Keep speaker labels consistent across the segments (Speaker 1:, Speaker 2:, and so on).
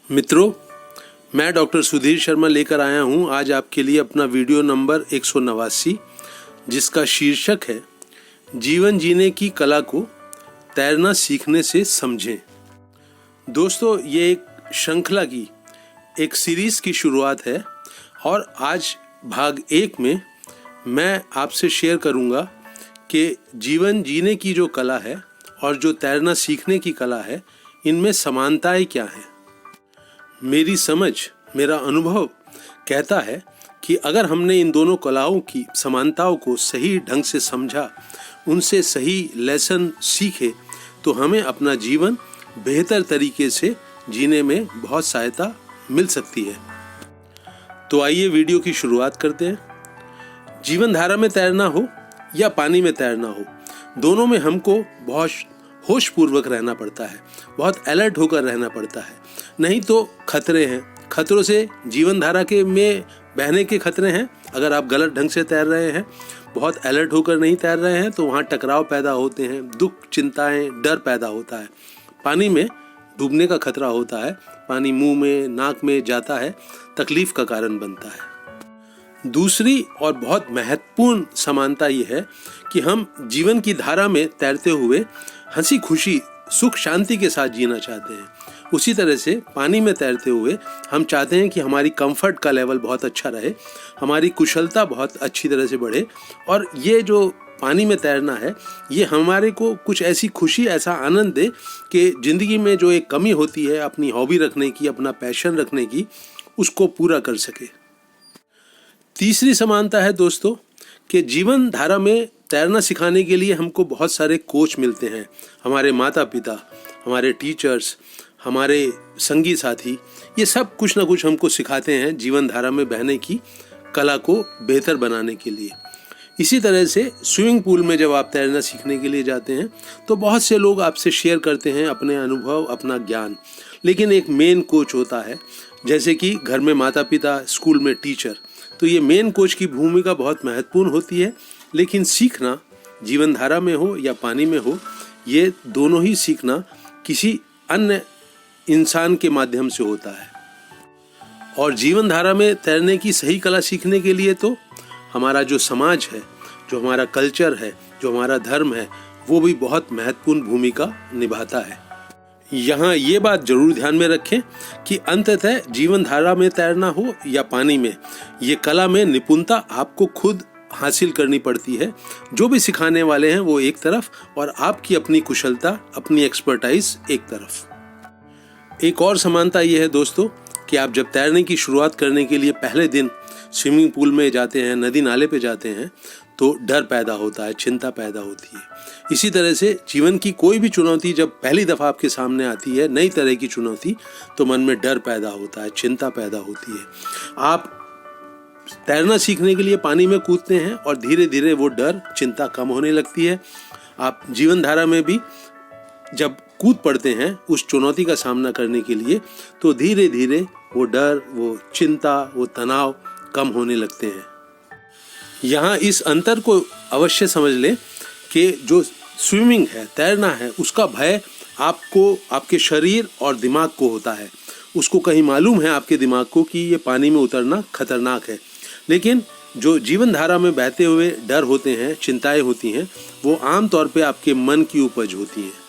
Speaker 1: मित्रों, मैं डॉक्टर सुधीर शर्मा लेकर आया हूं आज आपके लिए अपना वीडियो नंबर 189, जिसका शीर्षक है जीवन जीने की कला को तैरना सीखने से समझें। दोस्तों, ये एक श्रृंखला की एक सीरीज़ की शुरुआत है और आज भाग 1 में मैं आपसे शेयर करूंगा कि जीवन जीने की जो कला है और जो तैरना सीखने की कला है, इनमें समानताएं क्या हैं। मेरी समझ, मेरा अनुभव कहता है कि अगर हमने इन दोनों कलाओं की समानताओं को सही ढंग से समझा, उनसे सही लेसन सीखे, तो हमें अपना जीवन बेहतर तरीके से जीने में बहुत सहायता मिल सकती है। तो आइए वीडियो की शुरुआत करते हैं। जीवन धारा में तैरना हो या पानी में तैरना हो, दोनों में हमको बहुत होशपूर्वक रहना पड़ता है, बहुत अलर्ट होकर रहना पड़ता है, नहीं तो खतरे हैं। खतरों से जीवन धारा के में बहने के खतरे हैं। अगर आप गलत ढंग से तैर रहे हैं, बहुत अलर्ट होकर नहीं तैर रहे हैं, तो वहाँ टकराव पैदा होते हैं, दुख, चिंताएं, डर पैदा होता है। पानी में डूबने का खतरा होता है, पानी मुंह में, नाक में जाता है, तकलीफ का कारण बनता है। दूसरी और बहुत महत्वपूर्ण समानता ये है कि हम जीवन की धारा में तैरते हुए हंसी खुशी, सुख शांति के साथ जीना चाहते हैं। उसी तरह से पानी में तैरते हुए हम चाहते हैं कि हमारी कंफर्ट का लेवल बहुत अच्छा रहे, हमारी कुशलता बहुत अच्छी तरह से बढ़े, और ये जो पानी में तैरना है, ये हमारे को कुछ ऐसी खुशी, ऐसा आनंद दे कि ज़िंदगी में जो एक कमी होती है अपनी हॉबी रखने की, अपना पैशन रखने की, उसको पूरा कर सके। तीसरी समानता है दोस्तों कि जीवन धारा में तैरना सिखाने के लिए हमको बहुत सारे कोच मिलते हैं। हमारे माता पिता, हमारे टीचर्स, हमारे संगी साथी, ये सब कुछ ना कुछ हमको सिखाते हैं जीवन धारा में बहने की कला को बेहतर बनाने के लिए। इसी तरह से स्विमिंग पूल में जब आप तैरना सीखने के लिए जाते हैं, तो बहुत से लोग आपसे शेयर करते हैं अपने अनुभव, अपना ज्ञान, लेकिन एक मेन कोच होता है, जैसे कि घर में माता पिता, स्कूल में टीचर। तो ये मेन कोच की भूमिका बहुत महत्वपूर्ण होती है, लेकिन सीखना जीवन धारा में हो या पानी में हो, ये दोनों ही सीखना किसी अन्य इंसान के माध्यम से होता है। और जीवन धारा में तैरने की सही कला सीखने के लिए तो हमारा जो समाज है, जो हमारा कल्चर है, जो हमारा धर्म है, वो भी बहुत महत्वपूर्ण भूमिका निभाता है। यहाँ ये बात जरूर ध्यान में रखें कि अंततः जीवन धारा में तैरना हो या पानी में, ये कला में निपुणता आपको खुद हासिल करनी पड़ती है। जो भी सिखाने वाले हैं वो एक तरफ, और आपकी अपनी कुशलता, अपनी एक्सपर्टाइज एक तरफ। एक और समानता ये है दोस्तों कि आप जब तैरने की शुरुआत करने के लिए पहले दिन स्विमिंग पूल में जाते हैं, नदी नाले पे जाते हैं, तो डर पैदा होता है, चिंता पैदा होती है। इसी तरह से जीवन की कोई भी चुनौती जब पहली दफ़ा आपके सामने आती है, नई तरह की चुनौती, तो मन में डर पैदा होता है, चिंता पैदा होती है। आप तैरना सीखने के लिए पानी में कूदते हैं और धीरे धीरे वो डर, चिंता कम होने लगती है। आप जीवन धारा में भी जब कूद पड़ते हैं उस चुनौती का सामना करने के लिए, तो धीरे धीरे वो डर, वो चिंता, वो तनाव कम होने लगते हैं। यहाँ इस अंतर को अवश्य समझ लें कि जो स्विमिंग है, तैरना है, उसका भय आपको, आपके शरीर और दिमाग को होता है। उसको कहीं मालूम है आपके दिमाग को कि ये पानी में उतरना खतरनाक है, लेकिन जो जीवन धारा में बहते हुए डर होते हैं, चिंताएं होती हैं, वो आम तौर पे आपके मन की उपज होती हैं।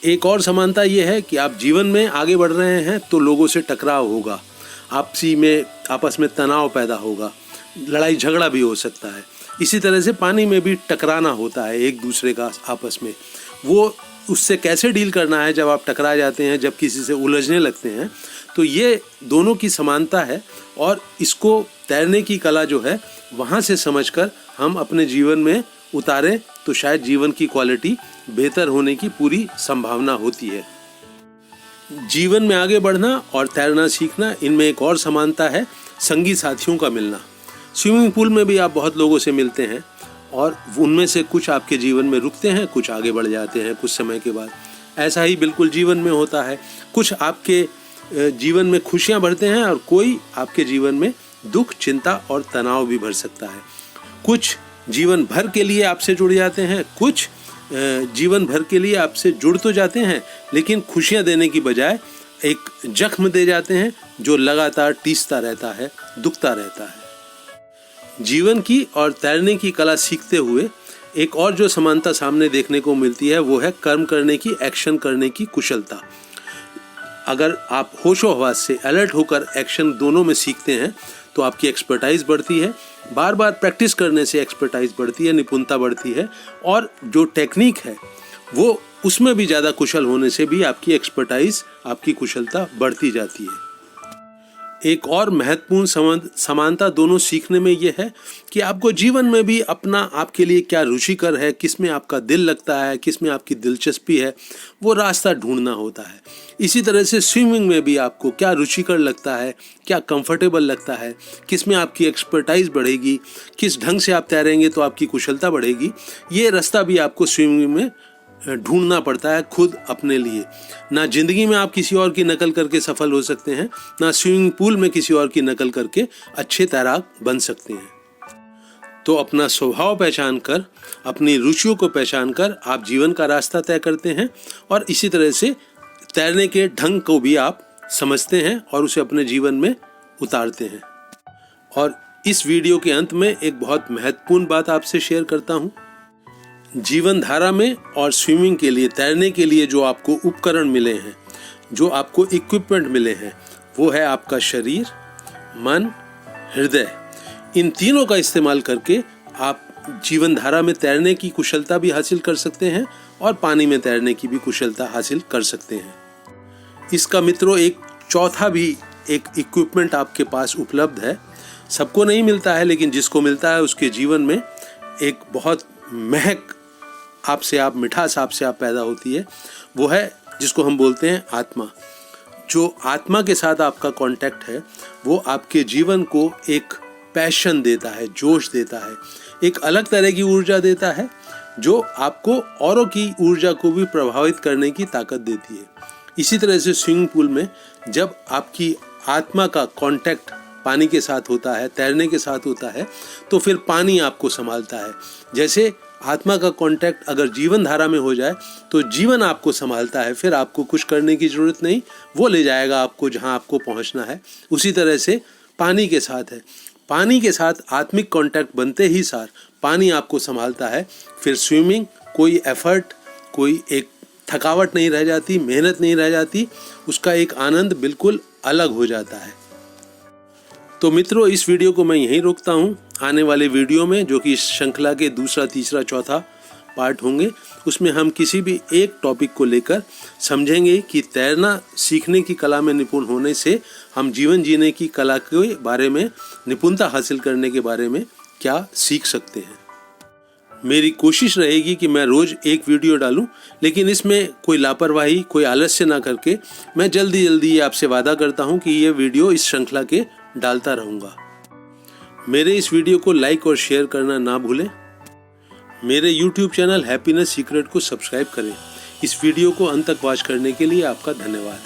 Speaker 1: एक और समानता ये है कि आप जीवन में आगे बढ़ रहे हैं तो लोगों से टकराव होगा, आपस में तनाव पैदा होगा, लड़ाई झगड़ा भी हो सकता है। इसी तरह से पानी में भी टकराना होता है एक दूसरे का आपस में। वो उससे कैसे डील करना है जब आप टकरा जाते हैं, जब किसी से उलझने लगते हैं, तो ये दोनों की समानता है। और इसको तैरने की कला जो है, वहाँ से समझकर हम अपने जीवन में उतारें तो शायद जीवन की क्वालिटी बेहतर होने की पूरी संभावना होती है। जीवन में आगे बढ़ना और तैरना सीखना, इनमें एक और समानता है संगी साथियों का मिलना। स्विमिंग पूल में भी आप बहुत लोगों से मिलते हैं और उनमें से कुछ आपके जीवन में रुकते हैं, कुछ आगे बढ़ जाते हैं कुछ समय के बाद। ऐसा ही बिल्कुल जीवन में होता है। कुछ आपके जीवन में खुशियां भरते हैं और कोई आपके जीवन में दुख, चिंता और तनाव भी भर सकता है। कुछ जीवन भर के लिए आपसे जुड़ जाते हैं, कुछ जीवन भर के लिए आपसे जुड़ तो जाते हैं, लेकिन खुशियां देने की बजाय एक जख्म दे जाते हैं जो लगातार टीसता रहता है, दुखता रहता है। जीवन की और तैरने की कला सीखते हुए एक और जो समानता सामने देखने को मिलती है वो है कर्म करने की, एक्शन करने की कुशलता। अगर आप होशो हवास से अलर्ट होकर एक्शन दोनों में सीखते हैं तो आपकी एक्सपर्टाइज बढ़ती है। बार बार प्रैक्टिस करने से एक्सपर्टाइज बढ़ती है, निपुणता बढ़ती है, और जो टेक्निक है वो उसमें भी ज़्यादा कुशल होने से भी आपकी एक्सपर्टाइज, आपकी कुशलता बढ़ती जाती है। एक और महत्वपूर्ण समानता दोनों सीखने में यह है कि आपको जीवन में भी अपना, आपके लिए क्या रुचिकर है, किस में आपका दिल लगता है, किस में आपकी दिलचस्पी है, वो रास्ता ढूंढना होता है। इसी तरह से स्विमिंग में भी आपको क्या रुचिकर लगता है, क्या कंफर्टेबल लगता है, किस में आपकी एक्सपर्टाइज बढ़ेगी, किस ढंग से आप तैरेंगे तो आपकी कुशलता बढ़ेगी, ये रास्ता भी आपको स्विमिंग में ढूंढना पड़ता है खुद अपने लिए। ना जिंदगी में आप किसी और की नकल करके सफल हो सकते हैं, ना स्विमिंग पूल में किसी और की नकल करके अच्छे तैराक बन सकते हैं। तो अपना स्वभाव पहचान कर, अपनी रुचियों को पहचान कर आप जीवन का रास्ता तय करते हैं, और इसी तरह से तैरने के ढंग को भी आप समझते हैं और उसे अपने जीवन में उतारते हैं। और इस वीडियो के अंत में एक बहुत महत्वपूर्ण बात आपसे शेयर करता हूँ। जीवन धारा में और स्विमिंग के लिए, तैरने के लिए जो आपको उपकरण मिले हैं, जो आपको इक्विपमेंट मिले हैं, वो है आपका शरीर, मन, हृदय। इन तीनों का इस्तेमाल करके आप जीवन धारा में तैरने की कुशलता भी हासिल कर सकते हैं और पानी में तैरने की भी कुशलता हासिल कर सकते हैं। इसका मित्रों एक चौथा भी एक इक्विपमेंट आपके पास उपलब्ध है। सबको नहीं मिलता है, लेकिन जिसको मिलता है उसके जीवन में एक बहुत महक मिठास आपसे आप पैदा होती है। वो है जिसको हम बोलते हैं आत्मा। जो आत्मा के साथ आपका कांटेक्ट है वो आपके जीवन को एक पैशन देता है, जोश देता है, एक अलग तरह की ऊर्जा देता है जो आपको औरों की ऊर्जा को भी प्रभावित करने की ताकत देती है। इसी तरह से स्विमिंग पूल में जब आपकी आत्मा का कांटेक्ट पानी के साथ होता है, तैरने के साथ होता है, तो फिर पानी आपको संभालता है। जैसे आत्मा का कांटेक्ट अगर जीवन धारा में हो जाए तो जीवन आपको संभालता है, फिर आपको कुछ करने की जरूरत नहीं, वो ले जाएगा आपको जहां आपको पहुंचना है। उसी तरह से पानी के साथ है। पानी के साथ आत्मिक कांटेक्ट बनते ही सार पानी आपको संभालता है। फिर स्विमिंग, कोई एफर्ट, कोई एक थकावट नहीं रह जाती, मेहनत नहीं रह जाती, उसका एक आनंद बिल्कुल अलग हो जाता है। तो मित्रों, इस वीडियो को मैं यहीं रोकता हूँ। आने वाले वीडियो में, जो कि इस श्रृंखला के दूसरा, तीसरा, चौथा पार्ट होंगे, उसमें हम किसी भी एक टॉपिक को लेकर समझेंगे कि तैरना सीखने की कला में निपुण होने से हम जीवन जीने की कला के बारे में, निपुणता हासिल करने के बारे में क्या सीख सकते हैं। मेरी कोशिश रहेगी कि मैं रोज एक वीडियो डालूं, लेकिन इसमें कोई लापरवाही, कोई आलस्य ना करके मैं जल्दी आपसे वादा करता हूं कि ये वीडियो इस श्रृंखला के डालता रहूंगा। मेरे इस वीडियो को लाइक और शेयर करना ना भूलें। मेरे YouTube चैनल हैप्पीनेस सीक्रेट को सब्सक्राइब करें। इस वीडियो को अंत तक वॉच करने के लिए आपका धन्यवाद।